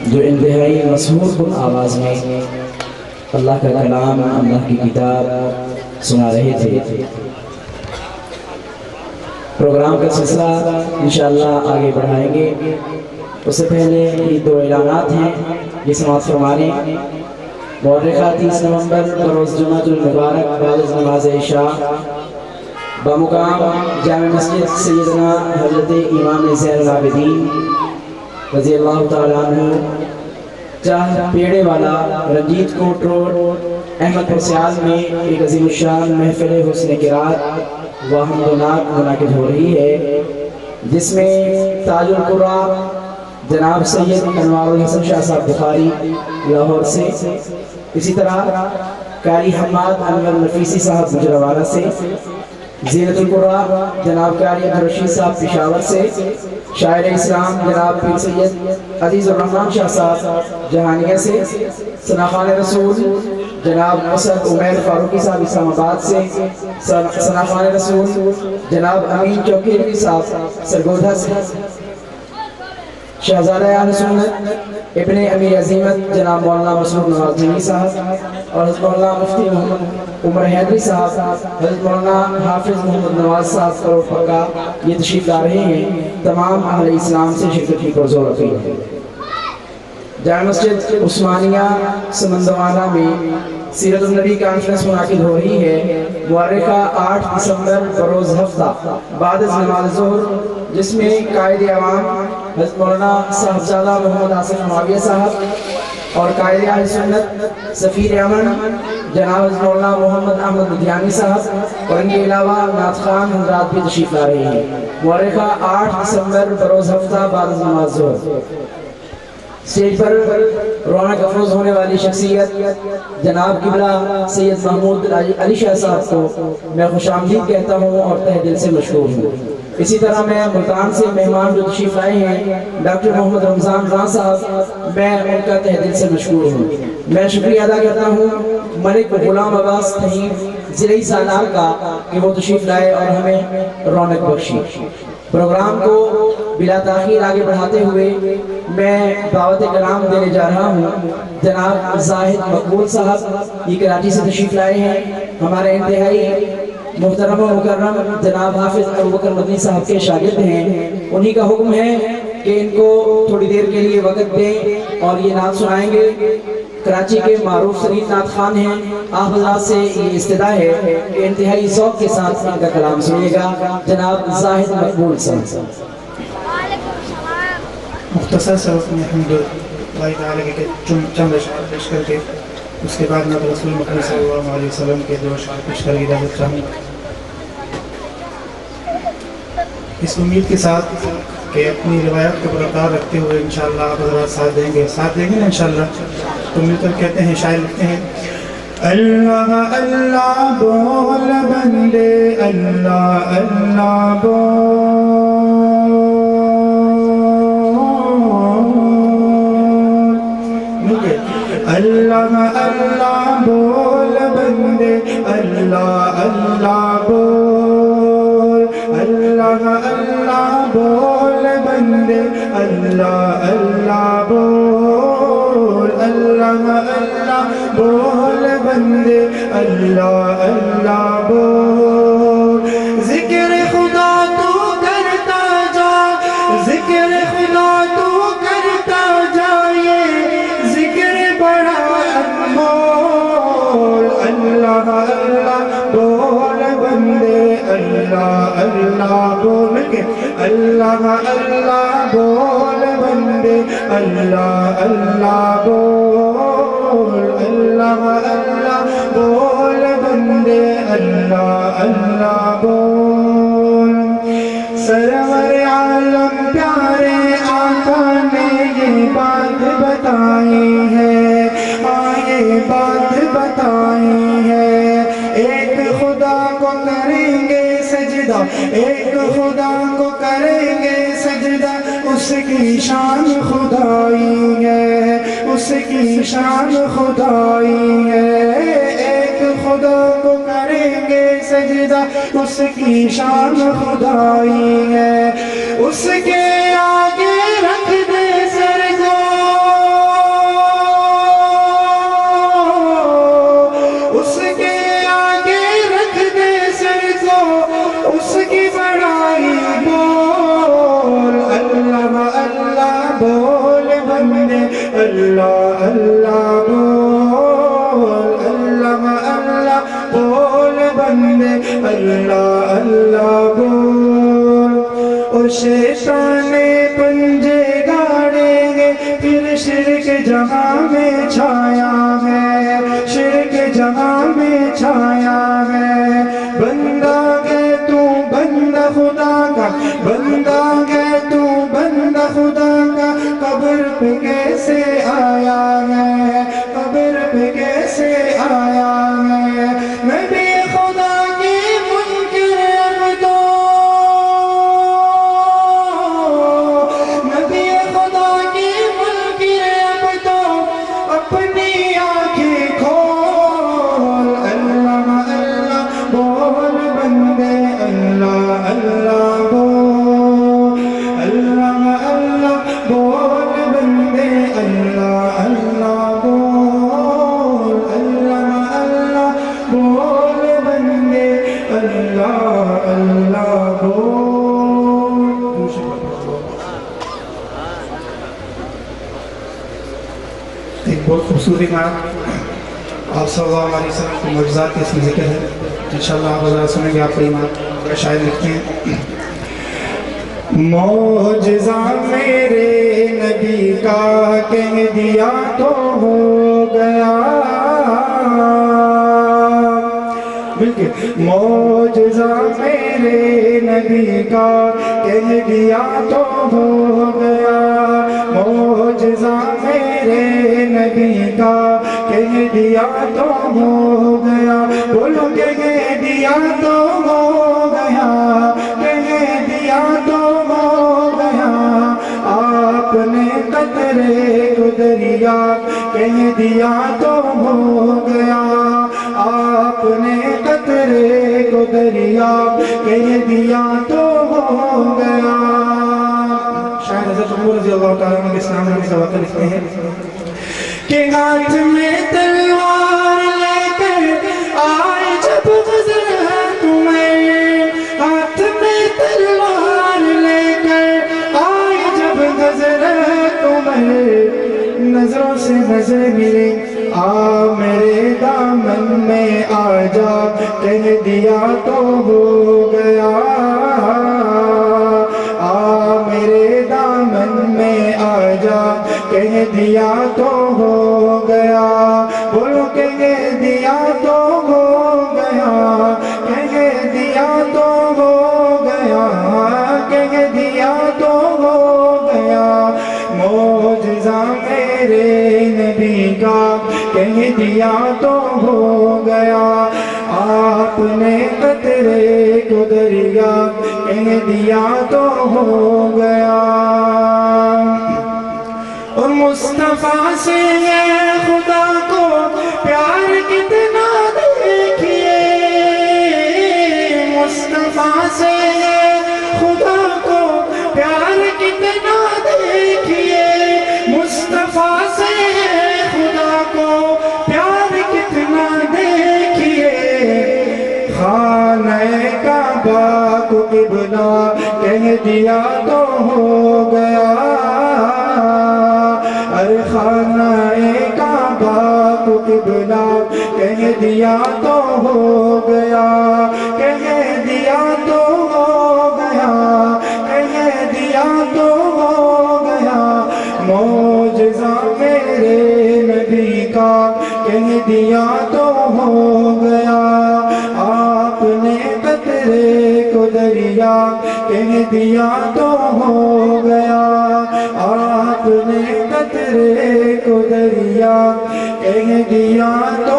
جو انتہائی مسحور کن آواز میں اللہ کا کلام، اللہ کی کتاب سنا رہے تھے۔ پروگرام کا سلسلہ انشاءاللہ آگے بڑھائیں گے۔ اس سے پہلے یہ دو اعلانات ہیں یہ سماعت فرمانے۔ مورخہ 30 نومبر بروز جمعہ المبارک بعد از نماز عشاء بمقام جامع مسجد سیدنا حضرت امام زین العابدین رضی اللہ تعالیٰ عنہ چاہ پیڑے والا رنجیت کوٹ روڈ احمد پرسیال میں ایک عظیم الشان محفل حسن قرات و حمد و نعت منعقد ہو رہی ہے، جس میں تاج القرآن جناب سید انوار الحسن شاہ صاحب بخاری لاہور سے، اسی طرح قاری حماد انور نفیسی صاحب گجرانوالہ سے، زینت القرآن جناب قاری عبدالرشید صاحب پشاور سے، شاعر اسلام جناب پیر سید عزیز الرحمن شاہ صاحب جہانیہ سے، ثناخوان رسول جناب اسد عمیر فاروقی صاحب اسلام آباد سے، ثناخوان رسول جناب امین چوکیروی صاحب سرگودھا سے، شہزادہ اہل سنت ابن امیر عظیمت جناب مولانا مسعود نواز جمی صاحب اور حضرت مولانا مفتی محمد عمر حیدری صاحب، حضرت مولانا حافظ محمد نواز صاحب کروڑ پکا یہ تشریف لا رہے ہیں۔ تمام اہل اسلام سے شرکت کی پرزور اپیل ہے۔ جامع مسجد عثمانیہ سمندوانہ میں سیرت النبی کانفرنس منعقد ہو رہی ہے، مورخہ 8 دسمبر بروز ہفتہ بعد از نماز ظہر، جس میں قائد عوام حضرت مولانا صاحبزادہ محمد حسن معاویہ صاحب اور قائد اہل سنت سفیر امن جناب حضرت مولانا محمد احمد لدھیانی صاحب اور ان کے علاوہ نعت خوان حضرات بھی تشریف لا رہے ہیں۔ مورخہ 8 دسمبر بروز ہفتہ بعد از نماز ظہر۔ اسٹیج پر رونق افروز ہونے والی شخصیت جناب قبلہ سید محمود علی شاہ صاحب کو میں خوش آمدید کہتا ہوں اور تہ دل سے مشکور ہوں۔ اسی طرح میں ملتان سے مہمان جو تشریف لائے ہیں ڈاکٹر محمد رمضان راں صاحب، میں ان کا تہ دل سے مشکور ہوں۔ میں شکریہ ادا کرتا ہوں ملک غلام عباس تحیم ضلعی سالار کا کہ وہ تشریف لائے اور ہمیں رونق بخشی۔ پروگرام کو بلا تاخیر آگے بڑھاتے ہوئے میں دعوت کلام دینے جا رہا ہوں۔ جناب زاہد مقبول صاحب یہ کراچی سے تشریف لائے ہیں، ہمارے انتہائی محترم و مکرم جناب حافظ ابوبکر مدنی صاحب کے شاگرد ہیں۔ انہی کا حکم ہے کہ ان کو تھوڑی دیر کے لیے وقت دیں اور یہ نعت سنائیں گے۔ کراچی کے معروف ترین نعت خوان ہیں، آپ حضرات سے یہ استدعا ہے کہ انتہائی ذوق کے ساتھ ان کا کلام سنیے گا۔ جناب زاہد مقبول صاحب۔ مختصر سے اپنے حمد اللہ تعالیٰ کے چند اشعار پیش کر کے اس کے بعد نبی رسول مکرم صلی اللہ علیہ وسلم کے 2 اشعار پیش کر اجازت چاہوں اس امید کے ساتھ کہ اپنی روایت کو برقرار رکھتے ہوئے انشاءاللہ آپ حضرات ساتھ دیں گے نا انشاءاللہ۔ تو مل کر کہتے ہیں، شاعر لکھتے ہیں، اللہ اللہ بول بندے اللہ اللہ بول، اللہ اللہ بول بندے اللہ اللہ بول، اللہ اللہ بول بندے اللہ اللہ بول، اللہ اللہ بول بندے اللہ اللہ بول، ذکر خدا تو کرتا جا، ذکر خدا تو کرتا جا، یہ ذکر بڑا انمول، اللہ اللہ بول بندے اللہ اللہ بول کے، اللہ اللہ بول بندے اللہ اللہ بول، اللہ اللہ بول بندے اللہ اللہ بول، سرور عالم پیارے آقا نے یہ بات بتائی ہے، یہ بات بتائی ہے، ایک خدا کو کریں گے سجدہ، ایک خدا کو کریں گے سجدہ، اس کی شان خدائی ہے، اس کی شان خدائی ہے، ایک خدا کو کریں گے سجدہ، اس کی شان خدائی ہے، اس کے آگے رکھ دے اللہ اللہ بول، اللہ اللہ بول بندے اللہ اللہ بول، اور شیطان پنجے گاڑیں گے پھر شرک جہاں میں چھایا ہے، شرک جہاں میں چھایا ہے، بندہ گے تو بندہ خدا کا، بندہ گے تو بندہ خدا کا، قبر پہ کیسے آیا ہے، قبر پہ کیسے آیا ہے، نبی خدا کی منکر اب تو، نبی خدا کی منکر اب تو اپنی آنکھیں کھول، اللہ اللہ بول بندے اللہ اللہ بول، اللہ اللہ بول بندے اللہ اللہ بول، اللہ اللہ بول بندے اللہ اللہ بول۔ ایک بہت خوبصورت نعت آپ صلی اللہ علیہ وسلم کے معجزات کے اس میں ذکر ہے، انشاءاللہ آپ حضرات سنیں گے۔ آپ کا ایمان شاعر لکھتے ہیں، معجزہ میرے نبی کا کہہ دیا تو ہو گیا، معجزہ میرے نبی کا کہہ دیا تو ہو گیا، معجزہ میرے نبی کا کہہ دیا تو ہو گیا، بولو کہہ دیا تو ہو گیا، کہہ دیا تو ہو گیا، آپ نے قطرے کو دریا کہہ دیا تو ہو گیا، آپ نے قطرے کو دریا کہہ دیا تو ہو گیا۔ شاید حضرت عمر رضی اللہ تعالیٰ عنہ کے اسلام لانے کا واقعہ لکھتے ہیں کہ ہاتھ میں تلوار لے کر آئے جب غزل ہے تمہیں، ہاتھ میں تلوار لے کر آئے جب غزل ہے تمہیں، نظروں سے نظر ملے آ میرے دامن میں آ جا کہہ دیا تو ہو گیا، آ میرے دامن میں آ جا کہہ دیا تو ہو گیا، بولو کہہ دیا تو ہو گیا، کہہ دیا تو ہو گیا، کہہ دیا تو ہو گیا، معجزہ میرے نبی کا کہہ دیا تو ہو گیا، آپ نے قطرے کو دریا کہہ دیا تو ہو گیا، اور مصطفیٰ سے خدا کو پیار کتنا دیکھیے، مصطفیٰ سے خدا کو پیار کتنا دیکھیے، مصطفیٰ سے خدا کو پیار کتنا دیکھیے، خانہ کعبہ کو قبلہ کہہ دیا تو ہو گیا، ارے خانہ کعبہ کو قبلہ کہہ دیا تو ہو گیا، کہہ دیا تو ہو گیا، کہہ دیا تو ہو گیا، معجزہ میرے نبی کا کہہ دیا تو ہو گیا، آپ نے قطرے کو دریا کہہ دیا تو ہو گیا، آپ نے قطرے کو دریا کہہ دیا تو